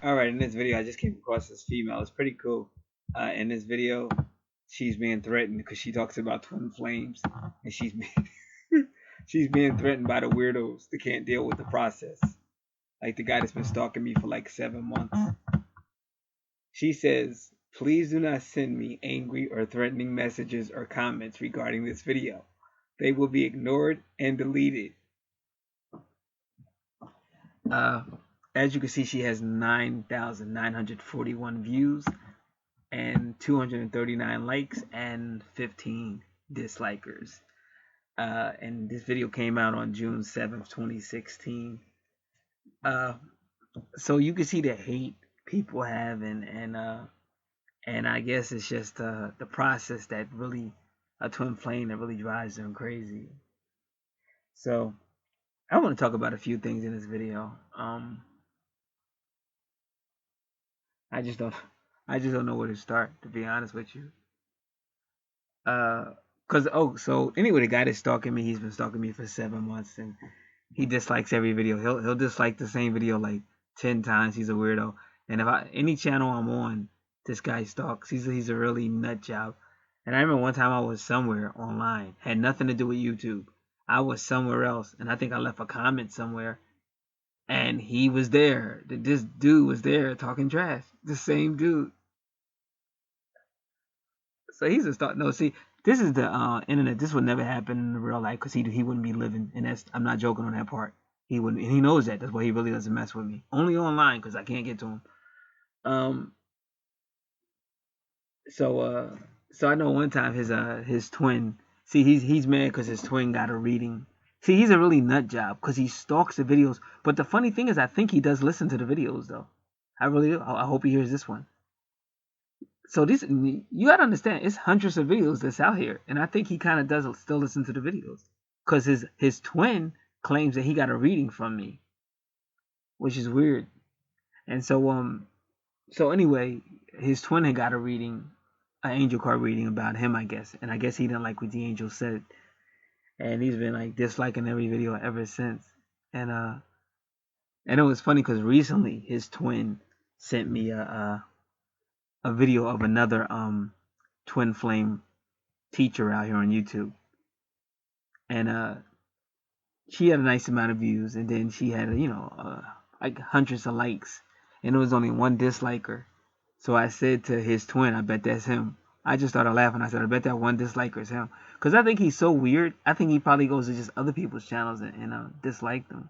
All right, in this video, I just came across this female. It's pretty cool. In this video, she's being threatened because she talks about twin flames, and she's being threatened by the weirdos that can't deal with the process. Like the guy that's been stalking me for like 7 months. She says, "Please do not send me angry or threatening messages or comments regarding this video. They will be ignored and deleted." Uh, as you can see, she has 9,941 views and 239 likes and 15 dislikers. And this video came out on June 7th, 2016. Uh, so you can see the hate people have, and I guess it's just the process that really a twin flame that really drives them crazy. So I want to talk about a few things in this video. I just don't I just don't know where to start, to be honest with you. Uh, so anyway, the guy that's stalking me, he's been stalking me for 7 months, and he dislikes every video. He'll dislike the same video like 10 times. He's a weirdo. And if any channel I'm on, this guy stalks. He's a really nut job. And I remember one time I was somewhere online, had nothing to do with YouTube. I was somewhere else, and I think I left a comment somewhere, and he was there. This dude was there talking trash. The same dude. So he's a stalk. No, see, this is the internet. This would never happen in real life because he wouldn't be living. And that's I'm not joking on that part. He wouldn't, and he knows that. That's why he really doesn't mess with me. Only online because I can't get to him. Um. So so I know one time his twin. See, he's mad because his twin got a reading. See, he's a really nut job because he stalks the videos. But the funny thing is, I think he does listen to the videos though. I really do. I hope he hears this one. So this you gotta understand, it's hundreds of videos that's out here, and I think he kind of does still listen to the videos, cause his twin claims that he got a reading from me, which is weird. And so anyway, his twin had got a reading, an angel card reading about him, I guess, and I guess he didn't like what the angel said, and he's been like disliking every video ever since. And and it was funny because recently his twin sent me a video of another twin flame teacher out here on YouTube, and she had a nice amount of views, and then she had like hundreds of likes, and there was only one disliker. So I said to his twin, "I bet that's him." I just started laughing. I said, "I bet that one disliker is him," because I think he's so weird. I think he probably goes to just other people's channels and dislike them.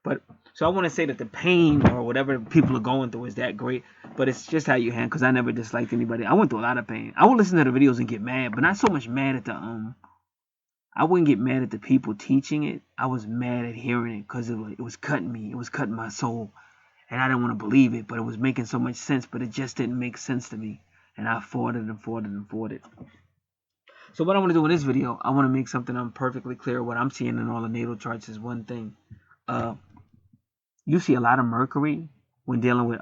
But so I want to say that the pain or whatever people are going through is that great, but it's just how you handle. Because I never disliked anybody. I went through a lot of pain. I would listen to the videos and get mad, but not so much mad at the I wouldn't get mad at the people teaching it. I was mad at hearing it because it was cutting me. It was cutting my soul. And I didn't want to believe it, but it was making so much sense, but it just didn't make sense to me. And I fought it and fought it and fought it. So what I want to do in this video, I want to make something perfectly clear. What I'm seeing in all the natal charts is one thing. Uh, you see a lot of Mercury when dealing with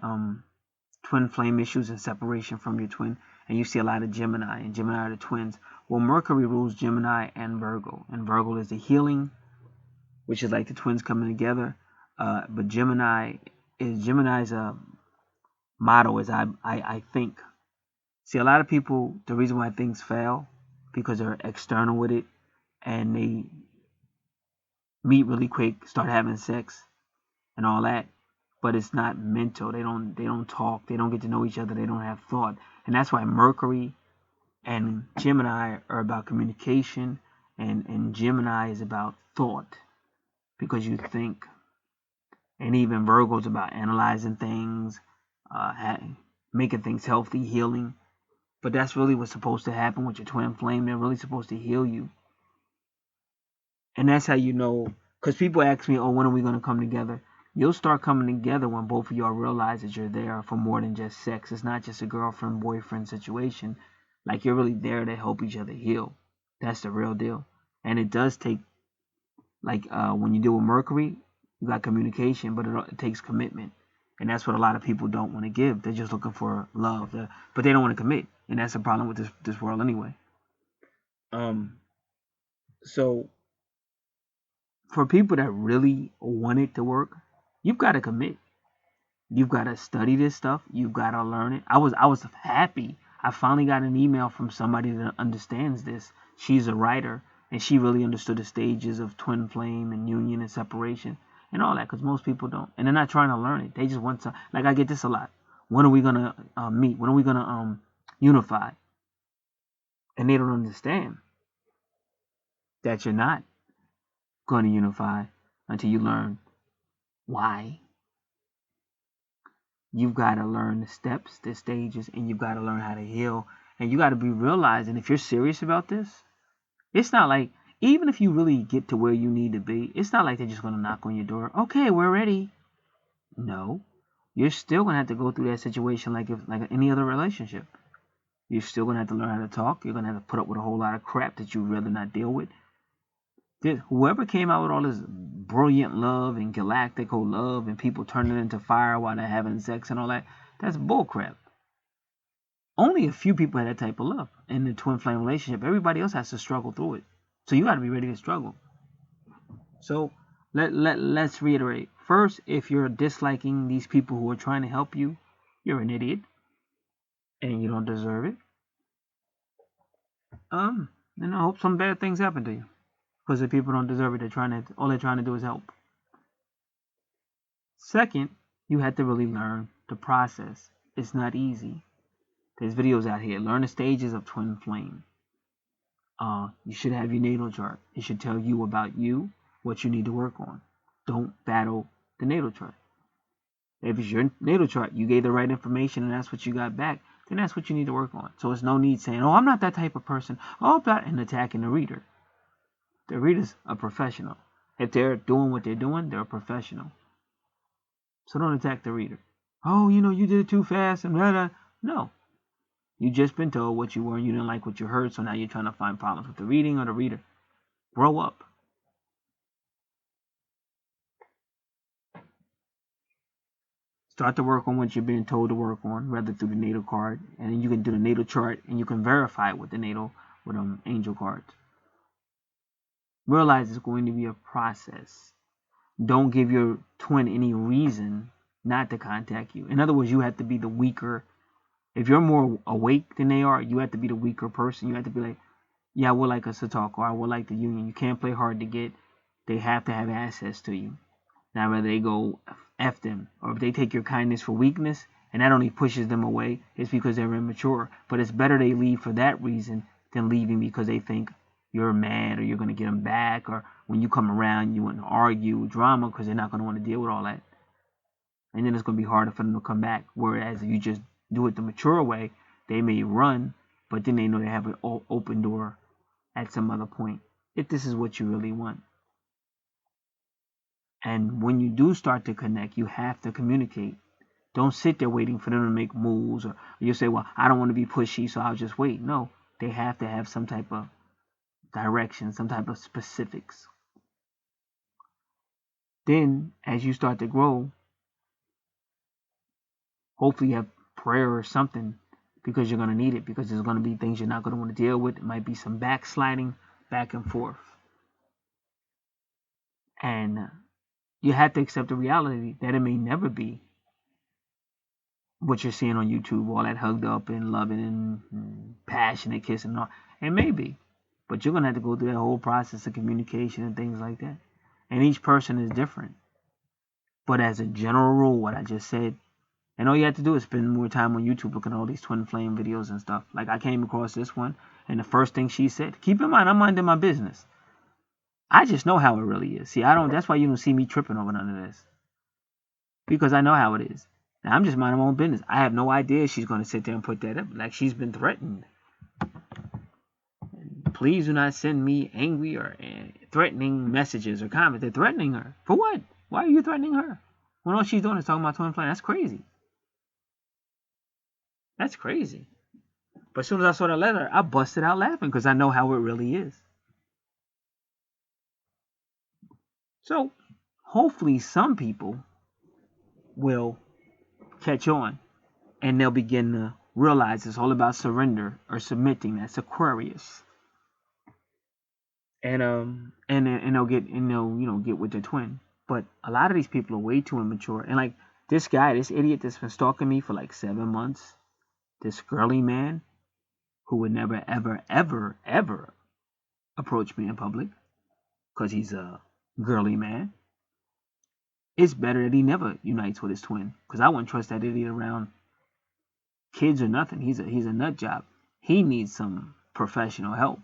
twin flame issues and separation from your twin. And you see a lot of Gemini, and Gemini are the twins. Well, Mercury rules Gemini and Virgo is the healing, which is like the twins coming together. But Gemini's motto is I think. See, a lot of people, the reason why things fail because they're external with it, and they meet really quick, start having sex and all that, but it's not mental. They don't talk. They don't get to know each other. They don't have thought, and that's why Mercury and Gemini are about communication, and Gemini is about thought because you think, and even Virgo is about analyzing things, making things healthy, healing. But that's really what's supposed to happen with your twin flame. They're really supposed to heal you, and that's how you know. Because people ask me, "Oh, when are we going to come together?" You'll start coming together when both of y'all realize that you're there for more than just sex. It's not just a girlfriend boyfriend situation. Like you're really there to help each other heal. That's the real deal. And it does take, like when you deal with Mercury, you got communication, but it takes commitment. And that's what a lot of people don't want to give. They're just looking for love, but they don't want to commit. And that's a problem with this world anyway. Um, so for people that really want it to work, you've got to commit. You've got to study this stuff. You've got to learn it. I was happy. I finally got an email from somebody that understands this. She's a writer, and she really understood the stages of twin flame and union and separation and all that, because most people don't, and they're not trying to learn it. They just want to. Like, I get this a lot. When are we gonna meet? When are we gonna unify? And they don't understand that you're not going to unify until you learn why. You've got to learn the steps, the stages, and you've got to learn how to heal. And you got to be realizing, if you're serious about this, it's not like, even if you really get to where you need to be, it's not like they're just going to knock on your door. Okay, we're ready. No, you're still going to have to go through that situation like any other relationship. You're still going to have to learn how to talk. You're going to have to put up with a whole lot of crap that you'd rather not deal with. Whoever came out with all this brilliant love and galactical love and people turning into fire while they're having sex and all that, that's bullcrap. Only a few people had that type of love in the twin flame relationship. Everybody else has to struggle through it. So you got to be ready to struggle. So let's reiterate. First, if you're disliking these people who are trying to help you, you're an idiot and you don't deserve it. And I hope some bad things happen to you. Because the people don't deserve it. All they're trying to do is help. Second, you have to really learn the process. It's not easy. There's videos out here. Learn the stages of twin flame. You should have your natal chart. It should tell you about you, what you need to work on. Don't battle the natal chart. If it's your natal chart, you gave the right information and that's what you got back, then that's what you need to work on. So it's no need saying, oh, I'm not that type of person. Oh, and attacking the reader. The reader's a professional. If they're doing what they're doing, they're a professional. So don't attack the reader. Oh, you did it too fast and blah, blah. No. You just been told what you were and you didn't like what you heard, so now you're trying to find problems with the reading or the reader. Grow up. Start to work on what you're being told to work on, rather through the natal card, and then you can do the natal chart and you can verify it with the natal with angel cards. Realize it's going to be a process. Don't give your twin any reason not to contact you. In other words, you have to be the weaker. If you're more awake than they are, you have to be the weaker person. You have to be like, yeah, I would like us to talk, or I would like the union. You can't play hard to get. They have to have access to you. Now, whether they go F them, or if they take your kindness for weakness, and that only pushes them away, it's because they're immature. But it's better they leave for that reason than leaving because they think you're mad or you're going to get them back, or when you come around you want to argue, drama, because they're not going to want to deal with all that. And then it's going to be harder for them to come back. Whereas if you just do it the mature way, they may run, but then they know they have an open door at some other point, if this is what you really want. And when you do start to connect, you have to communicate. Don't sit there waiting for them to make moves, or you say, well, I don't want to be pushy, so I'll just wait. No, they have to have some type of direction, some type of specifics. Then, as you start to grow, hopefully you have prayer or something, because you're going to need it, because there's going to be things you're not going to want to deal with. It might be some backsliding back and forth. And you have to accept the reality that it may never be what you're seeing on YouTube, all that hugged up and loving and passionate kissing and all. It may be, but you're going to have to go through that whole process of communication and things like that. And each person is different. But as a general rule, what I just said, and all you have to do is spend more time on YouTube looking at all these twin flame videos and stuff. Like, I came across this one, and the first thing she said, keep in mind, I'm minding my business. I just know how it really is. See, that's why you don't see me tripping over none of this. Because I know how it is. Now, I'm just minding my own business. I have no idea she's going to sit there and put that up. Like, she's been threatened. Please do not send me angry or threatening messages or comments. They're threatening her. For what? Why are you threatening her? When all she's doing is talking about twin flame. That's crazy. That's crazy. But as soon as I saw that letter, I busted out laughing because I know how it really is. So, hopefully some people will catch on and they'll begin to realize it's all about surrender or submitting. That's Aquarius. And they'll get with their twin. But a lot of these people are way too immature. And like, This guy, this idiot that's been stalking me for like 7 months, this girly man who would never, ever, ever, ever approach me in public because he's a girly man. It's better that he never unites with his twin because I wouldn't trust that idiot around kids or nothing. He's a nut job. He needs some professional help.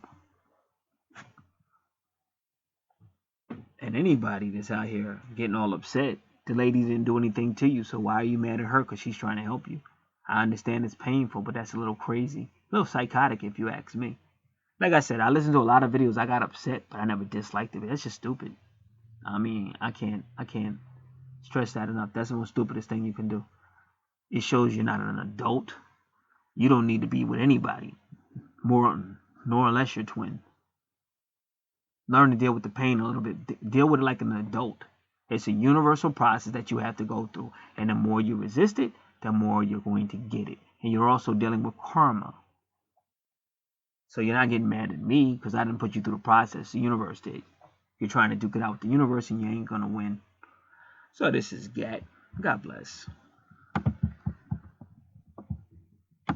And anybody that's out here getting all upset, the lady didn't do anything to you, so why are you mad at her because she's trying to help you? I understand it's painful, but that's a little crazy. A little psychotic if you ask me. Like I said, I listened to a lot of videos. I got upset, but I never disliked it. That's just stupid. I mean, I can't stress that enough. That's the most stupidest thing you can do. It shows you're not an adult. You don't need to be with anybody, more nor unless you're twin. Learn to deal with the pain a little bit. Deal with it like an adult. It's a universal process that you have to go through. And the more you resist it, the more you're going to get it. And you're also dealing with karma. So you're not getting mad at me because I didn't put you through the process. The universe did. You're trying to duke it out with the universe and you ain't going to win. So this is Gat. God bless.